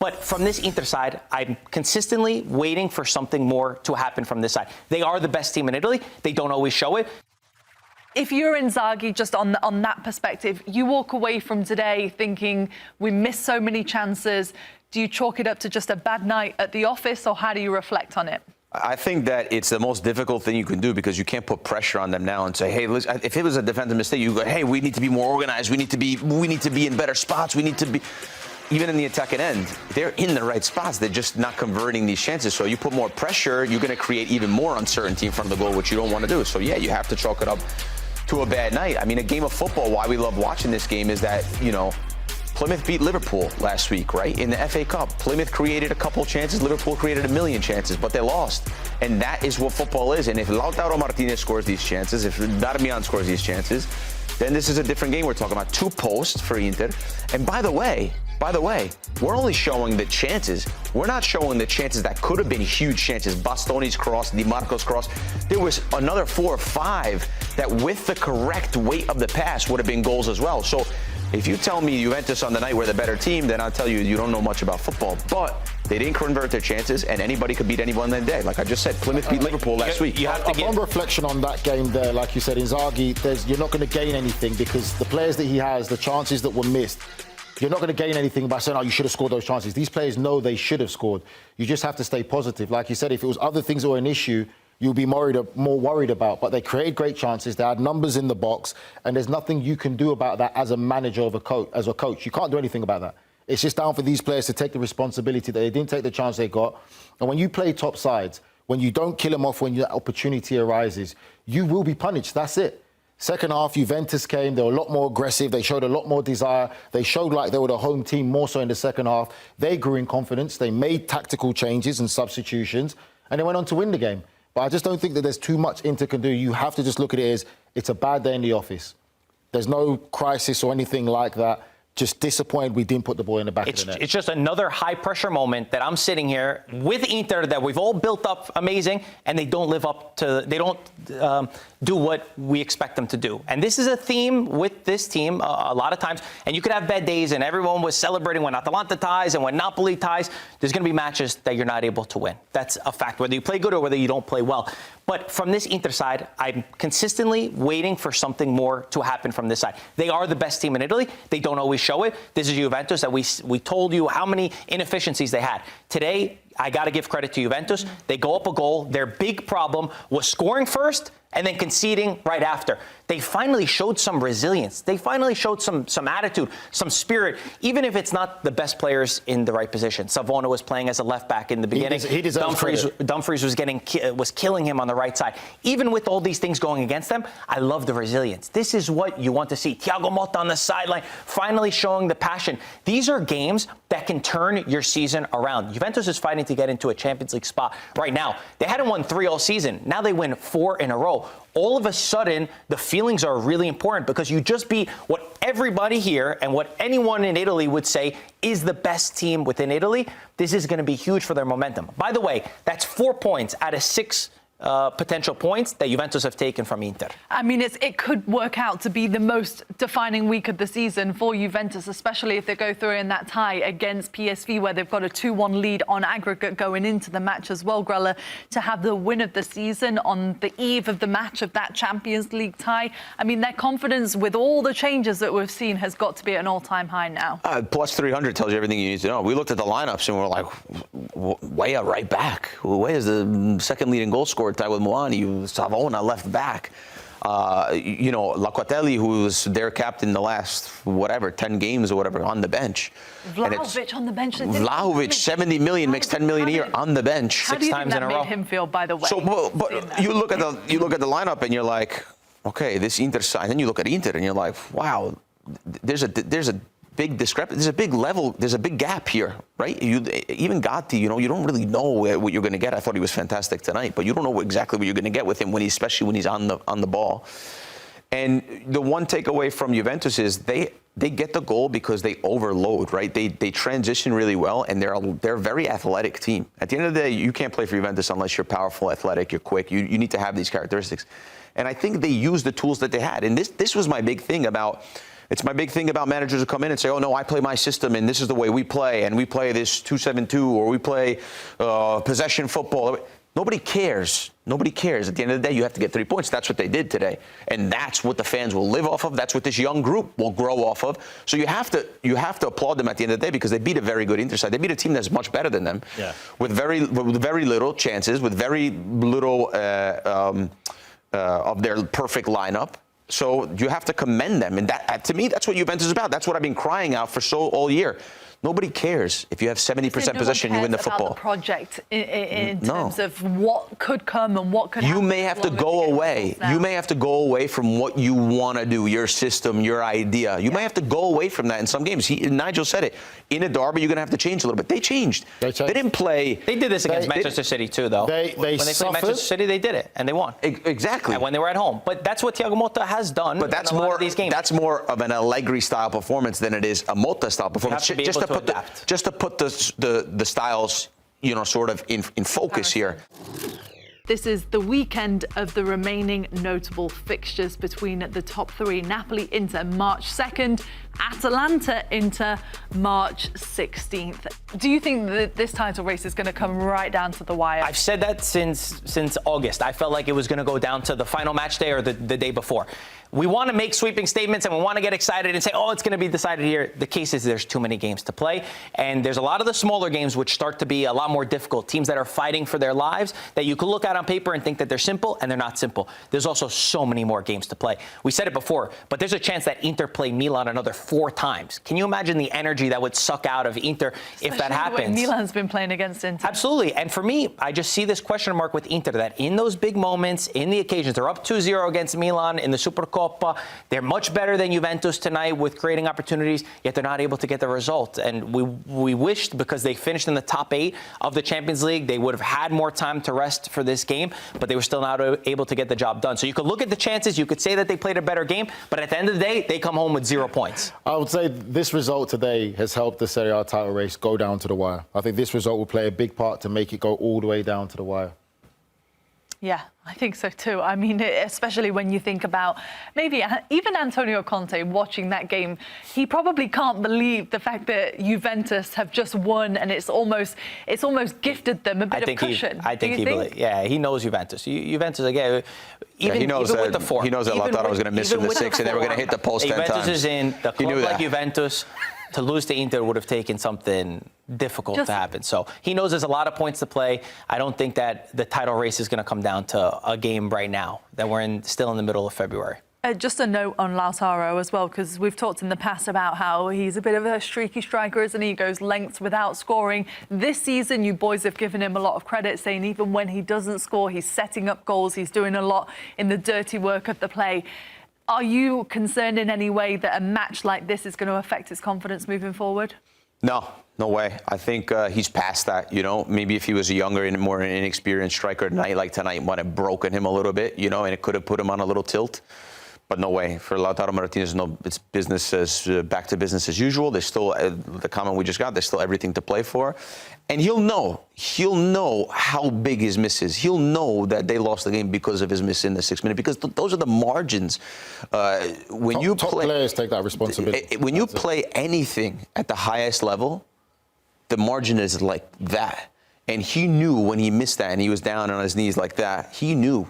But from this Inter side, I'm consistently waiting for something more to happen from this side. They are the best team in Italy. They don't always show it. If you're Inzaghi, just on that perspective, you walk away from today thinking we missed so many chances. Do you chalk it up to just a bad night at the office, or how do you reflect on it? I think that it's the most difficult thing you can do, because you can't put pressure on them now and say, hey, listen, if it was a defensive mistake, you go, hey, we need to be more organized. We need to be in better spots. We need to be, even in the attacking end, they're in the right spots. They're just not converting these chances. So you put more pressure, you're going to create even more uncertainty in front of the goal, which you don't want to do. So yeah, you have to chalk it up to a bad night. I mean, a game of football, why we love watching this game is that, you know, Plymouth beat Liverpool last week, right? In the FA Cup. Plymouth created a couple chances. Liverpool created a million chances, but they lost. And that is what football is. And if Lautaro Martinez scores these chances, if Darmian scores these chances, then this is a different game. We're talking about 2 posts for Inter. And by the way, we're only showing the chances. We're not showing the chances that could have been huge chances. Bastoni's cross, Di Marco's cross. There was another 4 or 5 that with the correct weight of the pass would have been goals as well. So if you tell me Juventus on the night were the better team, then I'll tell you, you don't know much about football. But they didn't convert their chances, and anybody could beat anyone that day. Like I just said, Plymouth beat Liverpool last week. You have to get reflection on that game there. Like you said, Inzaghi, you're not going to gain anything, because the players that he has, the chances that were missed, you're not going to gain anything by saying, oh, you should have scored those chances. These players know they should have scored. You just have to stay positive. Like you said, if it was other things that were an issue, you'll be more worried about. But they created great chances. They had numbers in the box, and there's nothing you can do about that as a manager of as a coach. You can't do anything about that. It's just down for these players to take the responsibility that they didn't take the chance they got. And when you play top sides, when you don't kill them off when that opportunity arises, you will be punished. That's it. Second half, Juventus came. They were a lot more aggressive. They showed a lot more desire. They showed like they were the home team more so in the second half. They grew in confidence. They made tactical changes and substitutions, and they went on to win the game. But I just don't think that there's too much Inter can do. You have to just look at it as it's a bad day in the office. There's no crisis or anything like that. Just disappointed we didn't put the ball in the back of the net. It's just another high-pressure moment that I'm sitting here with Inter that we've all built up amazing, and they don't live up to, they don't do what we expect them to do. And this is a theme with this team a lot of times. And you could have bad days, and everyone was celebrating when Atalanta ties and when Napoli ties. There's going to be matches that you're not able to win. That's a fact, whether you play good or whether you don't play well. But from this Inter side, I'm consistently waiting for something more to happen from this side. They are the best team in Italy. They don't always show it. This is Juventus that we told you how many inefficiencies they had. Today, I got to give credit to Juventus. They go up a goal. Their big problem was scoring first and then conceding right after. They finally showed some resilience. They finally showed some attitude, some spirit, even if it's not the best players in the right position. Savona was playing as a left back in the beginning. Dumfries was killing him on the right side. Even with all these things going against them, I love the resilience. This is what you want to see. Thiago Motta on the sideline, finally showing the passion. These are games that can turn your season around. Juventus is fighting to get into a Champions League spot right now. They hadn't won 3 all season. Now they win 4 in a row. All of a sudden, the feelings are really important, because you just beat what everybody here and what anyone in Italy would say is the best team within Italy. This is going to be huge for their momentum. By the way, that's 4 points out of 6 potential points that Juventus have taken from Inter. I mean, it could work out to be the most defining week of the season for Juventus, especially if they go through in that tie against PSV, where they've got a 2-1 lead on aggregate going into the match as well, Grella, to have the win of the season on the eve of the match of that Champions League tie. I mean, their confidence with all the changes that we've seen has got to be at an all-time high now. Plus 300 tells you everything you need to know. We looked at the lineups and we're like, Weah right back. Weah is the second leading goal scorer, tied with Moani, Savona left back. You know, Locatelli, who was their captain the last, 10 games or whatever, on the bench. Vlahovic on the bench. Vlahovic, 70 million, makes 10 million a year on the bench. How 6 times in a row. How do you think that made him feel, by the way? So, but you look at the lineup and you're like, okay, this Inter side. Then you look at Inter and you're like, wow, there's a big discrepancy. There's a big level. There's a big gap here, right? Even Gatti, you know, you don't really know what you're going to get. I thought he was fantastic tonight, but you don't know exactly what you're going to get with him especially when he's on the ball. And the one takeaway from Juventus is they get the goal because they overload, right? They transition really well, and they're a very athletic team. At the end of the day, you can't play for Juventus unless you're powerful, athletic, you're quick. You need to have these characteristics. And I think they used the tools that they had. And this was my big thing about It's my big thing about managers who come in and say, oh, no, I play my system, and this is the way we play, and we play this 2-7-2, or we play possession football. Nobody cares. Nobody cares. At the end of the day, you have to get 3 points. That's what they did today. And that's what the fans will live off of. That's what this young group will grow off of. So you have to applaud them at the end of the day, because they beat a very good Inter side. They beat a team that's much better than them, with very little chances, with very little of their perfect lineup. So you have to commend them. And that, to me, that's what Juventus is about. That's what I've been crying out for all year. Nobody cares if you have 70% possession, you win the football. About the project in terms of what could come and what could happen. You may have to go away. You may have to go away from what you want to do, your system, your idea. You may have to go away from that in some games. Nigel said it. In a derby, you're going to have to change a little bit. They changed. They didn't play. They did this against Manchester City too, though. When they played Manchester City, they did it, and they won. Exactly. And when they were at home. But that's what Thiago Motta has done. But that's in a lot more of these games. That's more of an Allegri-style performance than it is a Motta-style performance. Just to put the styles, sort of in focus here. This is the weekend of the remaining notable fixtures between the top three. Napoli, Inter, March 2nd. Atalanta, Inter, March 16th. Do you think that this title race is going to come right down to the wire? I've said that since August. I felt like it was going to go down to the final match day or the day before. We want to make sweeping statements and we want to get excited and say, oh, it's going to be decided here. The case is there's too many games to play. And there's a lot of the smaller games which start to be a lot more difficult. Teams that are fighting for their lives that you could look at on paper and think that they're simple, and they're not simple. There's also so many more games to play. We said it before, but there's a chance that Inter play Milan another 4 times. Can you imagine the energy that would suck out of Inter if that happens? The way Milan's been playing against Inter. Absolutely. And for me, I just see this question mark with Inter, that in those big moments, in the occasions, they're up 2-0 against Milan in the Supercoppa. They're much better than Juventus tonight with creating opportunities, yet they're not able to get the result. And we wished, because they finished in the top 8 of the Champions League, they would have had more time to rest for this game, but they were still not able to get the job done. So you could look at the chances, you could say that they played a better game, but at the end of the day, they come home with 0 points. I would say this result today has helped the Serie A title race go down to the wire. I think this result will play a big part to make it go all the way down to the wire. Yeah, I think so too. I mean, especially when you think about maybe even Antonio Conte watching that game, he probably can't believe the fact that Juventus have just won, and it's almost gifted them a bit of cushion. He knows Juventus. Juventus again. Even with the form. He knows that Lautaro was going to miss from the 6, and they were going to hit the post 10 times. Juventus is in the club like Juventus. To lose to Inter would have taken something difficult to happen. So he knows there's a lot of points to play. I don't think that the title race is going to come down to a game right now, that we're still in the middle of February. Just a note on Lautaro as well, because we've talked in the past about how he's a bit of a streaky striker, isn't he? He goes lengths without scoring. This season, you boys have given him a lot of credit, saying even when he doesn't score, he's setting up goals. He's doing a lot in the dirty work of the play. Are you concerned in any way that a match like this is going to affect his confidence moving forward? No way. I think he's past that, Maybe if he was a younger and more inexperienced striker, tonight, like tonight, might have broken him a little bit, and it could have put him on a little tilt. But no way. For Lautaro Martinez, no, it's business back to business as usual. There's still, the comment we just got, there's still everything to play for. And he'll know how big his miss is. He'll know that they lost the game because of his miss in the 6th minute, because those are the margins. When top players take that responsibility. When you play anything at the highest level, the margin is like that. And he knew when he missed that and he was down on his knees like that, he knew,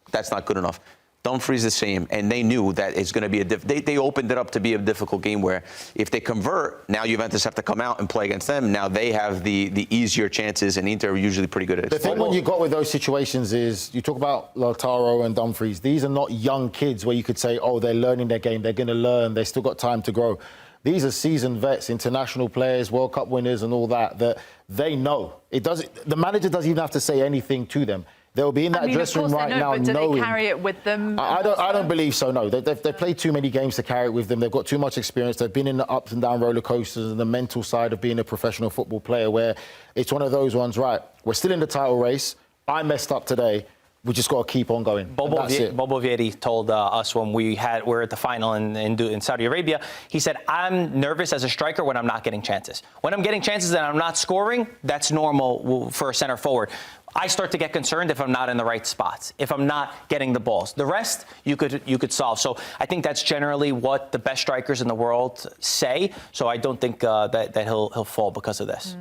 that's not good enough. Dumfries the same, and they knew that it's going to be they opened it up to be a difficult game where if they convert, now Juventus have to come out and play against them. Now they have the easier chances, and Inter are usually pretty good at it. The thing when you got with those situations is, you talk about Lautaro and Dumfries. These are not young kids where you could say, oh, they're learning their game, they're going to learn, they still got time to grow. These are seasoned vets, international players, World Cup winners and all that they know. The manager doesn't even have to say anything to them. They'll be in that dressing room right now knowing. Do they carry it with them? I don't believe so, no. They've played too many games to carry it with them. They've got too much experience. They've been in the ups and down roller coasters and the mental side of being a professional football player, where it's one of those ones, right, we're still in the title race. I messed up today. We just got to keep on going. Bobo Vieri told us when we're at the final in Saudi Arabia, he said, I'm nervous as a striker when I'm not getting chances. When I'm getting chances and I'm not scoring, that's normal for a center forward. I start to get concerned if I'm not in the right spots, if I'm not getting the balls. The rest you could solve. So I think that's generally what the best strikers in the world say. So I don't think that he'll fall because of this.